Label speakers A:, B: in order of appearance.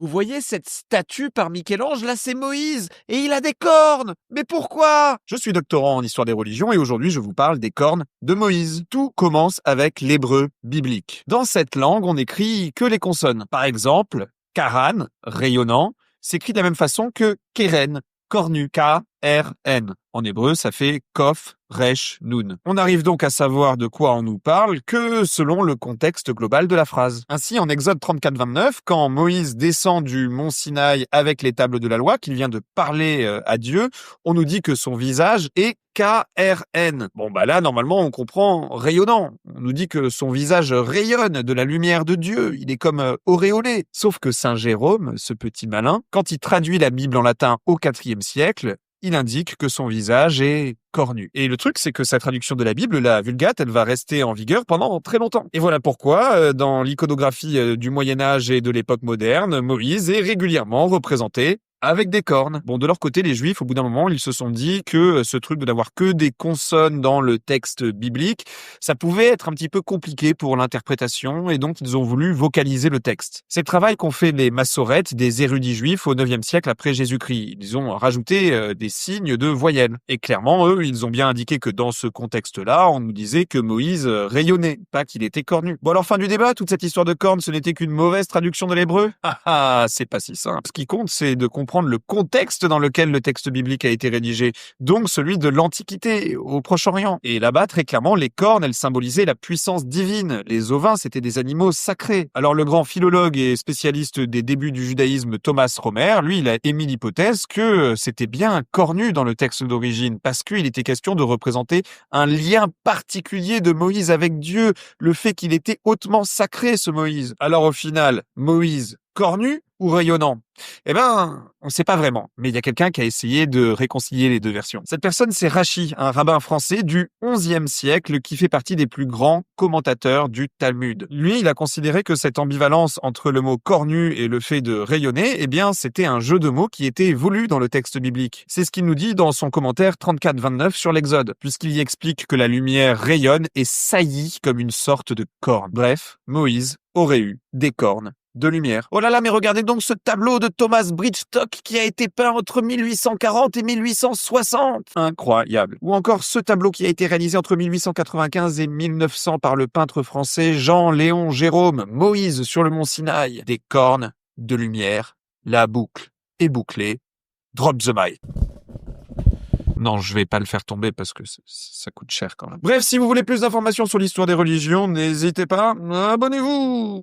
A: Vous voyez cette statue par Michel-Ange, là c'est Moïse, et il a des cornes. Mais pourquoi? Je suis doctorant en histoire des religions et aujourd'hui je vous parle des cornes de Moïse. Tout commence avec l'hébreu biblique. Dans cette langue, on n'écrit que les consonnes. Par exemple, Karan, rayonnant, s'écrit de la même façon que Keren, cornu, K-R-N. En hébreu, ça fait Kof, Resh, Nun. On arrive donc à savoir de quoi on nous parle que selon le contexte global de la phrase. Ainsi, en Exode 34, 29, quand Moïse descend du mont Sinaï avec les tables de la loi, qu'il vient de parler à Dieu, on nous dit que son visage est K-R-N. Bon, bah là, normalement, on comprend rayonnant. On nous dit que son visage rayonne de la lumière de Dieu. Il est comme auréolé. Sauf que Saint Jérôme, ce petit malin, quand il traduit la Bible en latin au IVe siècle, il indique que son visage est cornu. Et le truc, c'est que sa traduction de la Bible, la Vulgate, elle va rester en vigueur pendant très longtemps. Et voilà pourquoi, dans l'iconographie du Moyen-Âge et de l'époque moderne, Moïse est régulièrement représenté avec des cornes. Bon, de leur côté, les Juifs, au bout d'un moment, ils se sont dit que ce truc de n'avoir que des consonnes dans le texte biblique, ça pouvait être un petit peu compliqué pour l'interprétation et donc ils ont voulu vocaliser le texte. C'est le travail qu'ont fait les massorètes, des érudits juifs au IXe siècle après Jésus-Christ. Ils ont rajouté des signes de voyelles. Et clairement, eux, ils ont bien indiqué que dans ce contexte-là, on nous disait que Moïse rayonnait, pas qu'il était cornu. Bon alors, fin du débat, toute cette histoire de cornes, ce n'était qu'une mauvaise traduction de l'hébreu? C'est pas si simple. Ce qui compte, c'est de comprendre le contexte dans lequel le texte biblique a été rédigé, donc celui de l'Antiquité, au Proche-Orient. Et là-bas, très clairement, les cornes, elles symbolisaient la puissance divine. Les ovins, c'était des animaux sacrés. Alors le grand philologue et spécialiste des débuts du judaïsme Thomas Romer, lui, il a émis l'hypothèse que c'était bien cornu dans le texte d'origine, parce qu'il était question de représenter un lien particulier de Moïse avec Dieu, le fait qu'il était hautement sacré, ce Moïse. Alors au final, Moïse cornu ou rayonnant? Eh ben, on ne sait pas vraiment, mais il y a quelqu'un qui a essayé de réconcilier les deux versions. Cette personne, c'est Rachi, un rabbin français du XIe siècle qui fait partie des plus grands commentateurs du Talmud. Lui, il a considéré que cette ambivalence entre le mot cornu et le fait de rayonner, eh bien, c'était un jeu de mots qui était voulu dans le texte biblique. C'est ce qu'il nous dit dans son commentaire 34-29 sur l'Exode, puisqu'il y explique que la lumière rayonne et saillit comme une sorte de corne. Bref, Moïse aurait eu des cornes de lumière. Oh là là, mais regardez donc ce tableau de Thomas Bridgestock qui a été peint entre 1840 et 1860. Incroyable. Ou encore ce tableau qui a été réalisé entre 1895 et 1900 par le peintre français Jean-Léon Gérôme, Moïse sur le mont Sinaï. Des cornes de lumière. La boucle est bouclée. Drop the mic. Non, je vais pas le faire tomber parce que ça coûte cher quand même. Bref, si vous voulez plus d'informations sur l'histoire des religions, n'hésitez pas, abonnez-vous!